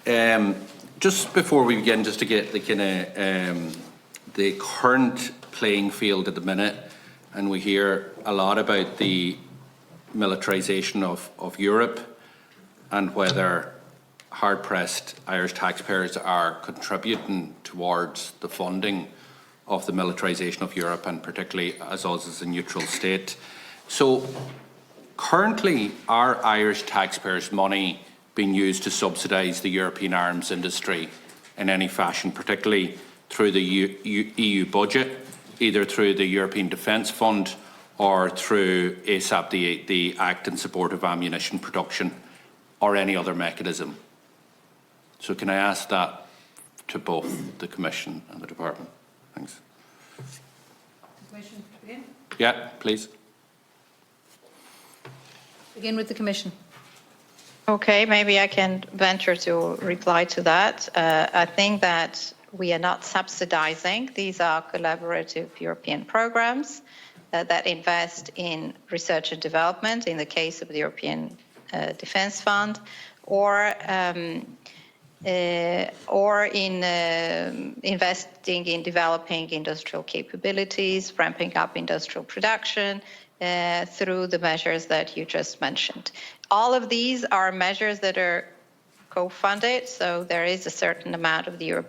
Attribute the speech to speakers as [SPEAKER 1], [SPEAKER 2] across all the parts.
[SPEAKER 1] Just before we begin, just to get the kind of the current playing field at the minute, and we hear a lot about the militarisation of Europe and whether hard-pressed Irish taxpayers are contributing towards the funding of the militarisation of Europe, and particularly as us as a neutral state. So currently, are Irish taxpayers' money being used to subsidise the European arms industry in any fashion, particularly through the EU budget, either through the European Defence Fund or through ASAP, the Act in Support of Ammunition Production, or any other mechanism? So can I ask that to both the Commission and the Department? Thanks.
[SPEAKER 2] Commission to begin?
[SPEAKER 1] Yeah, please.
[SPEAKER 2] Begin with the Commission.
[SPEAKER 3] Okay, maybe I can venture to reply to that. I think that we are not subsidizing. These are collaborative European programs that invest in research and development in the case of the European Defence Fund, or in investing in developing industrial capabilities, ramping up industrial production through the measures that you just mentioned. All of these are measures that are co-funded, so there is a certain amount of the EU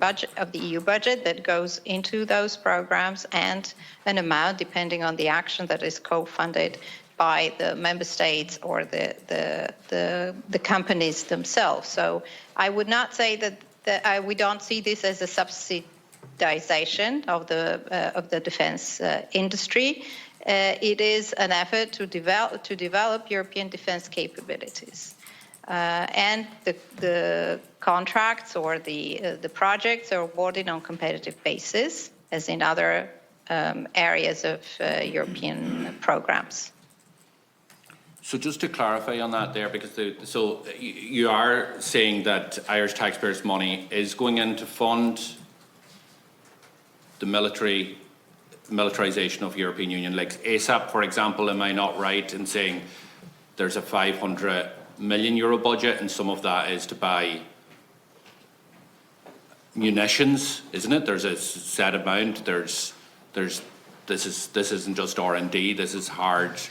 [SPEAKER 3] budget that goes into those programs, and an amount depending on the action that is co-funded by the member states or the companies themselves. So I would not say that we don't see this as a subsidization of the defence industry. It is an effort to develop European defence capabilities, and the contracts or the projects are awarded on competitive basis, as in other areas of European programs.
[SPEAKER 1] So just to clarify on that there, because so you are saying that Irish taxpayers' money is going in to fund the militarisation of European Union, like ASAP, for example. Am I not right in saying there's a €500 million budget, and some of that is to buy munitions, isn't it? There's a set amount. This isn't just R&D. This is hard.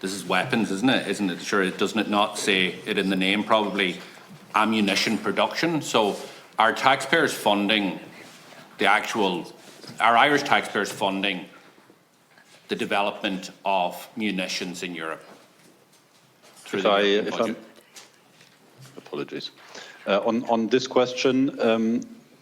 [SPEAKER 1] This is weapons, isn't it? Isn't it? Sure, doesn't it not say it in the name? Probably ammunition production. So are taxpayers funding the actual? Are Irish taxpayers funding the development of munitions in Europe?
[SPEAKER 4] Apologies. On this question,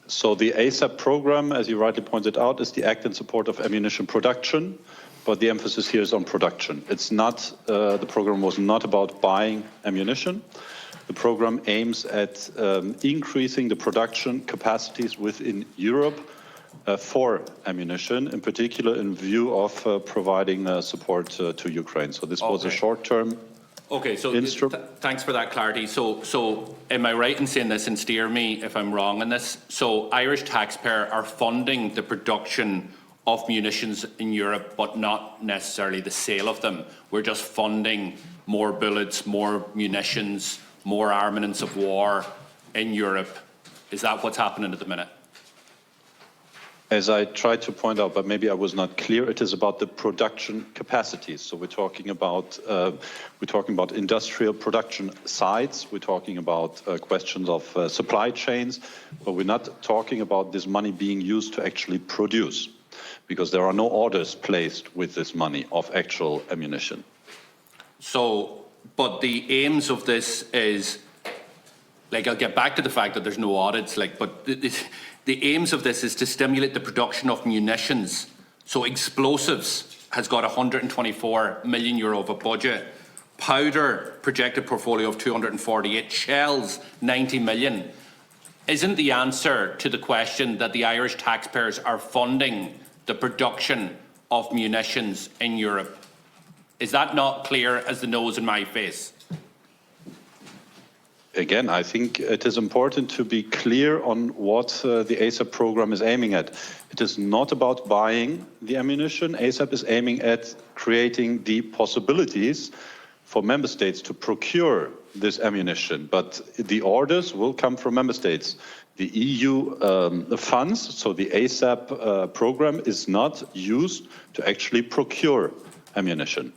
[SPEAKER 4] so the ASAP program, as you rightly pointed out, is the Act in Support of Ammunition Production, but the emphasis here is on production. It's not, the program was not about buying ammunition. The program aims at increasing the production capacities within Europe for ammunition, in particular in view of providing support to Ukraine. So this was a short-term instrument.
[SPEAKER 1] Thanks for that clarity. So am I right in saying this, and steer me if I'm wrong on this? So Irish taxpayers are funding the production of munitions in Europe, but not necessarily the sale of them. We're just funding more bullets, more munitions, more armaments of war in Europe. Is that what's happening at the minute?
[SPEAKER 4] As I tried to point out, but maybe I was not clear, it is about the production capacities. So we're talking about industrial production sites. We're talking about questions of supply chains, but we're not talking about this money being used to actually produce, because there are no orders placed with this money of actual ammunition. So,
[SPEAKER 1] but the aims of this is, like, I'll get back to the fact that there's no audits, like, but the aims of this is to stimulate the production of munitions. So explosives has got €124 million of a budget. Powder projected portfolio of 248. Shells 90 million. Isn't the answer to the question that the Irish taxpayers are funding the production of munitions in Europe? Is that not clear as the nose in my face?
[SPEAKER 4] Again, I think it is important to be clear on what the ASAP program is aiming at. It is not about buying the ammunition. ASAP is aiming at creating the possibilities for member states to procure this ammunition, but the orders will come from member states. The EU funds, so the ASAP program, is not used to actually procure ammunition.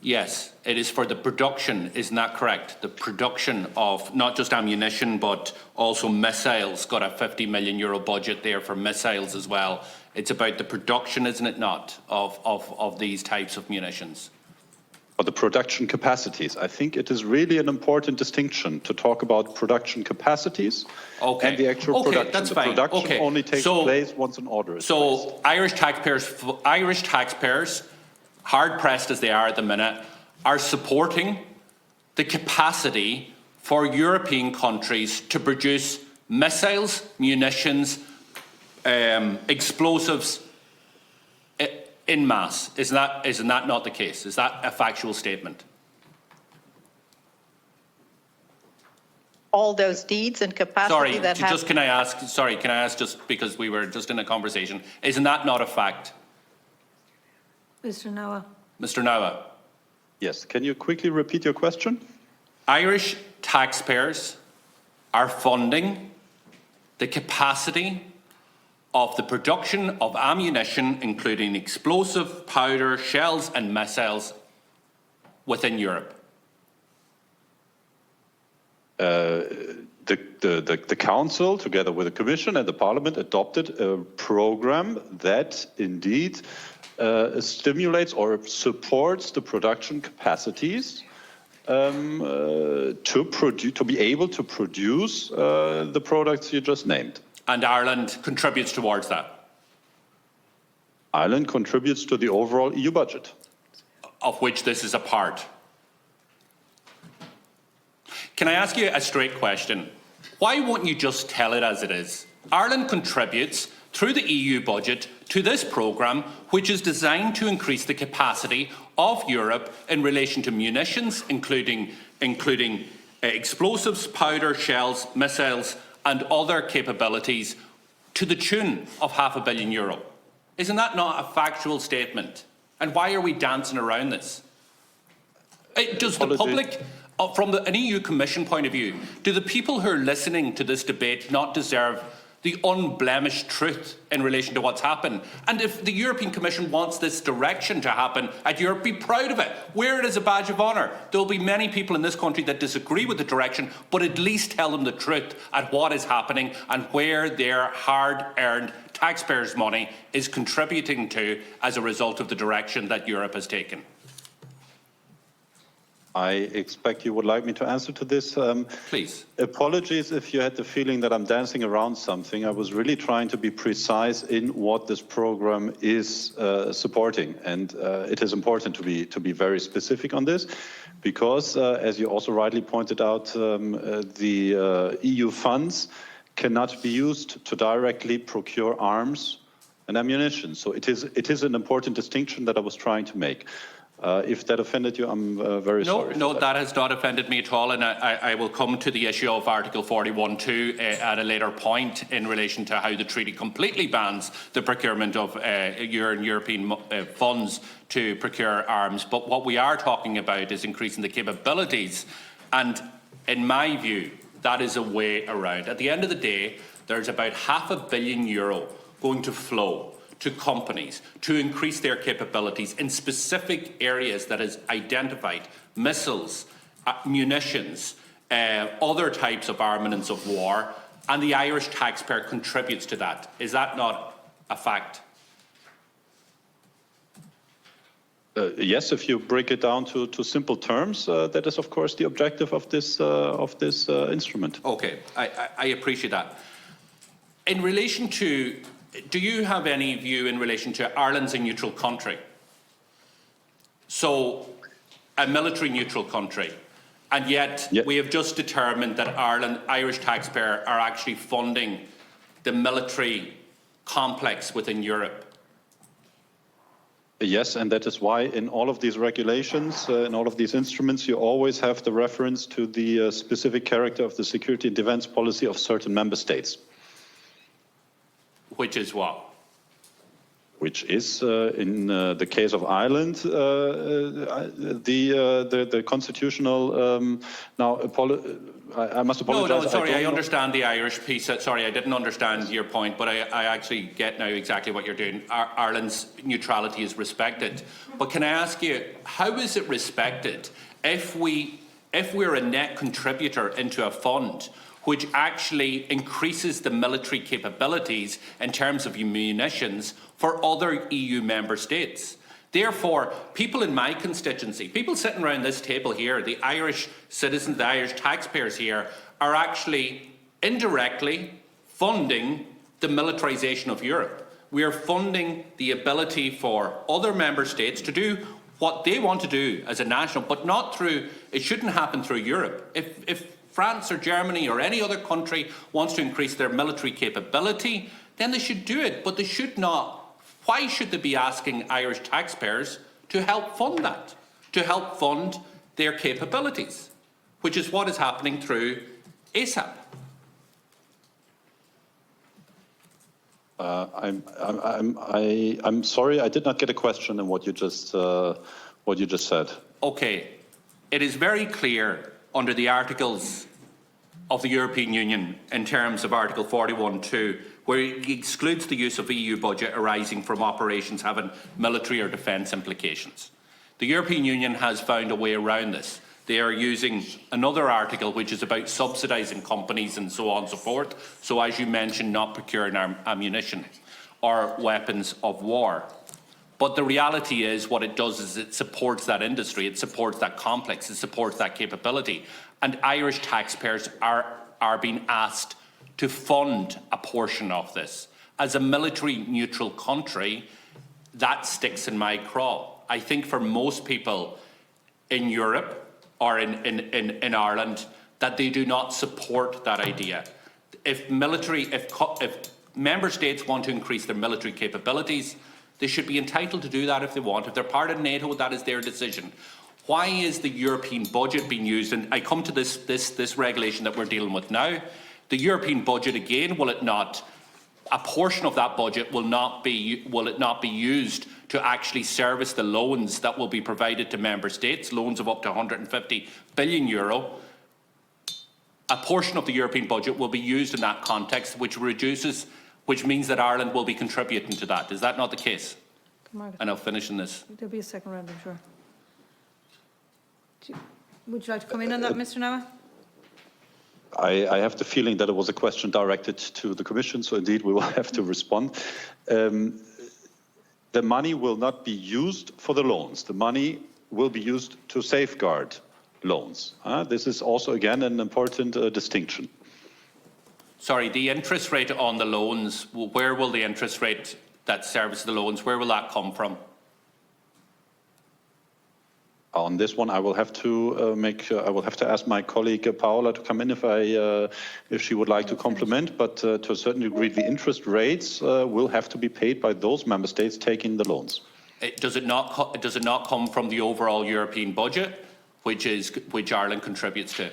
[SPEAKER 1] Yes, it is for the production, isn't that correct? The production of not just ammunition, but also missiles. Got a €50 million budget there for missiles as well. It's about the production, isn't it not, of these types of munitions?
[SPEAKER 4] For the production capacities, I think it is really an important distinction to talk about production capacities and the actual production.
[SPEAKER 1] That's
[SPEAKER 4] the
[SPEAKER 1] fine.
[SPEAKER 4] production only takes place once an order is placed.
[SPEAKER 1] Irish taxpayers, hard pressed as they are at the minute, are supporting the capacity for European countries to produce missiles, munitions, explosives in mass. Isn't that not the case? Is that a factual statement?
[SPEAKER 3] All those deeds and capacity
[SPEAKER 1] can I ask just because we were just in a conversation, isn't that not a fact?
[SPEAKER 2] Mr. Noah.
[SPEAKER 1] Mr. Noah.
[SPEAKER 4] Yes, can you quickly repeat your question?
[SPEAKER 1] Irish taxpayers are funding the capacity of the production of ammunition, including explosive, powder, shells and missiles within Europe.
[SPEAKER 4] The Council, together with the Commission and the Parliament, adopted a program that indeed stimulates or supports the production capacities to be able to produce the products you just named.
[SPEAKER 1] And Ireland contributes towards that?
[SPEAKER 4] Ireland contributes to the overall EU budget.
[SPEAKER 1] Of which this is a part. Can I ask you a straight question? Why won't you just tell it as it is? Ireland contributes through the EU budget to this programme, which is designed to increase the capacity of Europe in relation to munitions, including explosives, powder, shells, missiles, and other capabilities to the tune of €500 million. Isn't that not a factual statement? And why are we dancing around this? Does the public, from an EU Commission point of view, do the people who are listening to this debate not deserve the unblemished truth in relation to what's happened? And if the European Commission wants this direction to happen at Europe, be proud of it. Wear it as a badge of honour. There will be many people in this country that disagree with the direction, but at least tell them the truth at what is happening and where their hard-earned taxpayers' money is contributing to as a result of the direction that Europe has taken.
[SPEAKER 4] I expect you would like me to answer to this.
[SPEAKER 1] Please.
[SPEAKER 4] Apologies if you had the feeling that I'm dancing around something. I was really trying to be precise in what this program is supporting. And it is important to be very specific on this because, as you also rightly pointed out, the EU funds cannot be used to directly procure arms and ammunition. So it is an important distinction that I was trying to make. If that offended you, I'm very sorry.
[SPEAKER 1] No, that has not offended me at all, and I will come to the issue of Article 41(2) at a later point in relation to how the treaty completely bans the procurement of European funds to procure arms. But what we are talking about is increasing the capabilities, and in my view, that is a way around. At the end of the day, there's about €500 million going to flow to companies to increase their capabilities in specific areas that is identified: missiles, munitions, other types of armaments of war, and the Irish taxpayer contributes to that. Is that not a fact?
[SPEAKER 4] Yes, if you break it down to simple terms, that is, of course, the objective of this instrument.
[SPEAKER 1] Okay, I appreciate that. In relation to, do you have any view in relation to Ireland's a neutral country? So, a military neutral country, and yet we have just determined that Irish taxpayers are actually funding the military complex within Europe.
[SPEAKER 4] Yes, and that is why in all of these regulations, in all of these instruments, you always have the reference to the specific character of the security and defense policy of certain member states.
[SPEAKER 1] Which is what?
[SPEAKER 4] which is, in the case of Ireland, the constitutional. I must apologise.
[SPEAKER 1] No, sorry, I understand the Irish piece. Sorry, I didn't understand your point, but I actually get now exactly what you're doing. Ireland's neutrality is respected. But can I ask you, how is it respected if we're a net contributor into a fund which actually increases the military capabilities in terms of munitions for other EU member states? Therefore, people in my constituency, people sitting around this table here, the Irish citizens, the Irish taxpayers here, are actually indirectly funding the militarisation of Europe. We are funding the ability for other member states to do what they want to do as a national, but not through, it shouldn't happen through Europe. If France or Germany or any other country wants to increase their military capability, then they should do it, but they should not. Why should they be asking Irish taxpayers to help fund that, to help fund their capabilities, which is what is happening through ASAP?
[SPEAKER 4] I'm sorry, I did not get a question in what you just said. Okay,
[SPEAKER 1] it is very clear under the articles of the European Union in terms of Article 41(2), where it excludes the use of EU budget arising from operations having military or defence implications. The European Union has found a way around this. They are using another article which is about subsidising companies and so on and so forth. So, as you mentioned, not procuring ammunition or weapons of war. But the reality is what it does is it supports that industry, it supports that complex, it supports that capability. And Irish taxpayers are being asked to fund a portion of this. As a military neutral country, that sticks in my craw. I think for most people in Europe or in Ireland, that they do not support that idea. If member states want to increase their military capabilities, they should be entitled to do that if they want. If they're part of NATO, that is their decision. Why is the European budget being used? And I come to this regulation that we're dealing with now. The European budget, again, will it not? A portion of that budget will it not be used to actually service the loans that will be provided to member states, loans of up to €150 billion. A portion of the European budget will be used in that context, which means that Ireland will be contributing to that. Is that not the case? And I'll finish in this.
[SPEAKER 2] There'll be a second round, I'm sure. Would you like to come in on that, Mr. Noah?
[SPEAKER 4] I have the feeling that it was a question directed to the Commission, so indeed we will have to respond. The money will not be used for the loans. The money will be used to safeguard loans. This is also, again, an important distinction.
[SPEAKER 1] Sorry, the interest rate on the loans, where will the interest rate that services the loans, where will that come from?
[SPEAKER 4] On this one, I will have to ask my colleague Paola to come in if she would like to complement. But to a certain degree, the interest rates will have to be paid by those member states taking the loans.
[SPEAKER 1] Does it not come from the overall European budget, which Ireland contributes to?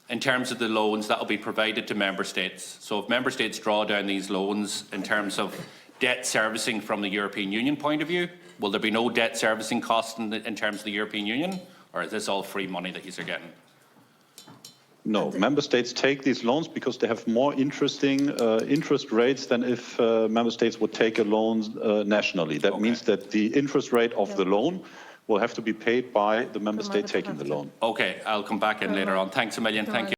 [SPEAKER 1] In terms of the loans that will be provided to member states. So if member states draw down these loans in terms of debt servicing from the European Union point of view, will there be no debt servicing cost in terms of the European Union, or is this all free money that you're getting?
[SPEAKER 4] No, member states take these loans because they have more interesting interest rates than if member states would take a loan nationally. That means that the interest rate of the loan will have to be paid by the member state taking the loan.
[SPEAKER 1] Okay, I'll come back in later on. Thanks a million. Thank you.